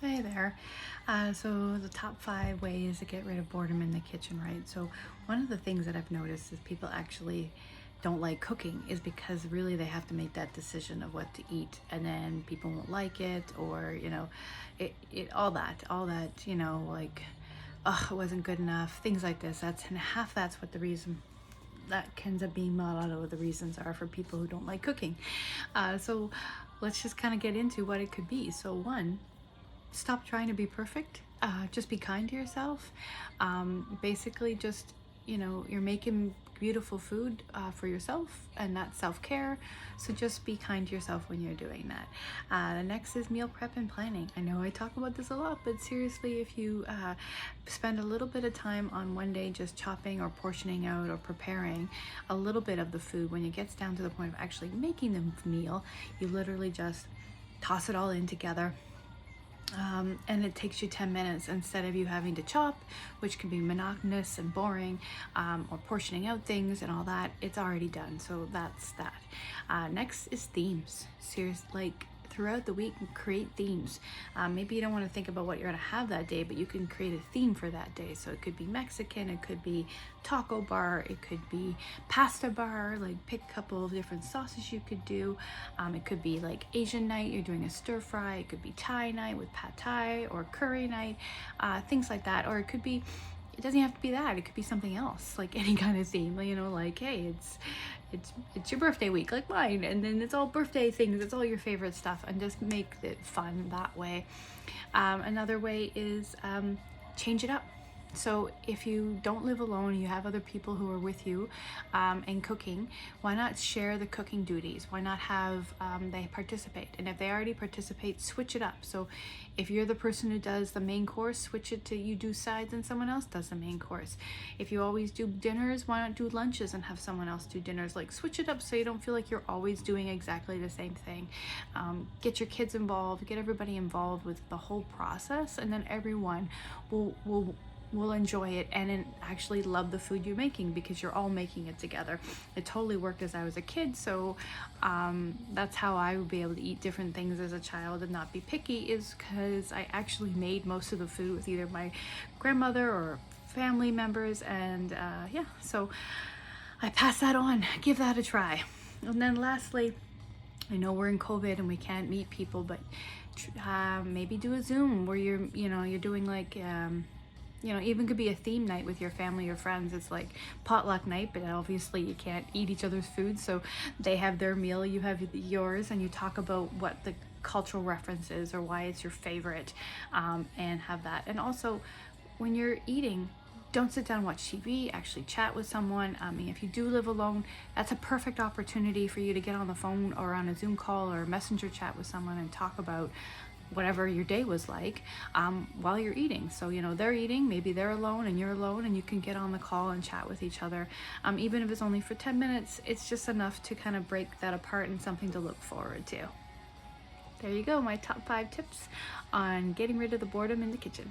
Hey there. So the top 5 ways to get rid of boredom in the kitchen, right? So one of the things that I've noticed is people actually don't like cooking is because really they have to make that decision of what to eat, and then people won't like it, or it all that, like, oh, it wasn't good enough, things like this. And half that's what the reason that ends up being a lot of the reasons are for people who don't like cooking. So let's just kind of get into what it could be. So one, stop trying to be perfect. Just be kind to yourself. Basically, just, you're making beautiful food for yourself, and that's self-care. So just be kind to yourself when you're doing that. The next is meal prep and planning. I know I talk about this a lot, but seriously, if you spend a little bit of time on one day just chopping or portioning out or preparing a little bit of the food, when it gets down to the point of actually making the meal, you literally just toss it all in together, and it takes you 10 minutes instead of you having to chop, which can be monotonous and boring, or portioning out things and all that. It's already done, so that's that. Next is themes. Seriously, like, throughout the week, create themes. Maybe you don't want to think about what you're going to have that day, but you can create a theme for that day. So it could be Mexican, it could be taco bar, it could be pasta bar. Like, pick a couple of different sauces you could do. It could be like Asian night, you're doing a stir fry. It could be Thai night with pad Thai, or curry night, things like that. Or it doesn't have to be that. It could be something else, like any kind of theme. Like, hey, it's your birthday week, like mine, and then it's all birthday things. It's all your favorite stuff, and just make it fun that way. Another way is change it up. So if you don't live alone, you have other people who are with you, in cooking, why not share the cooking duties? Why not have they participate? And if they already participate, switch it up. So if you're the person who does the main course, switch it to you do sides and someone else does the main course. If you always do dinners, why not do lunches and have someone else do dinners? Like, switch it up so you don't feel like you're always doing exactly the same thing. Get your kids involved, get everybody involved with the whole process, and then everyone will enjoy it and actually love the food you're making, because you're all making it together. It totally worked as I was a kid, so that's how I would be able to eat different things as a child and not be picky, is because I actually made most of the food with either my grandmother or family members, and yeah, so I pass that on. Give that a try. And then lastly, I know we're in COVID and we can't meet people, but maybe do a Zoom where you're doing like, even could be a theme night with your family or friends. It's like potluck night, but obviously you can't eat each other's food. So they have their meal, you have yours, and you talk about what the cultural reference is or why it's your favorite, and have that. And also, when you're eating, don't sit down and watch TV, actually chat with someone. I mean, if you do live alone, that's a perfect opportunity for you to get on the phone or on a Zoom call or a messenger chat with someone and talk about whatever your day was like, while you're eating. So, they're eating, maybe they're alone and you're alone, and you can get on the call and chat with each other. Even if it's only for 10 minutes, it's just enough to kind of break that apart and something to look forward to. There you go, my top 5 tips on getting rid of the boredom in the kitchen.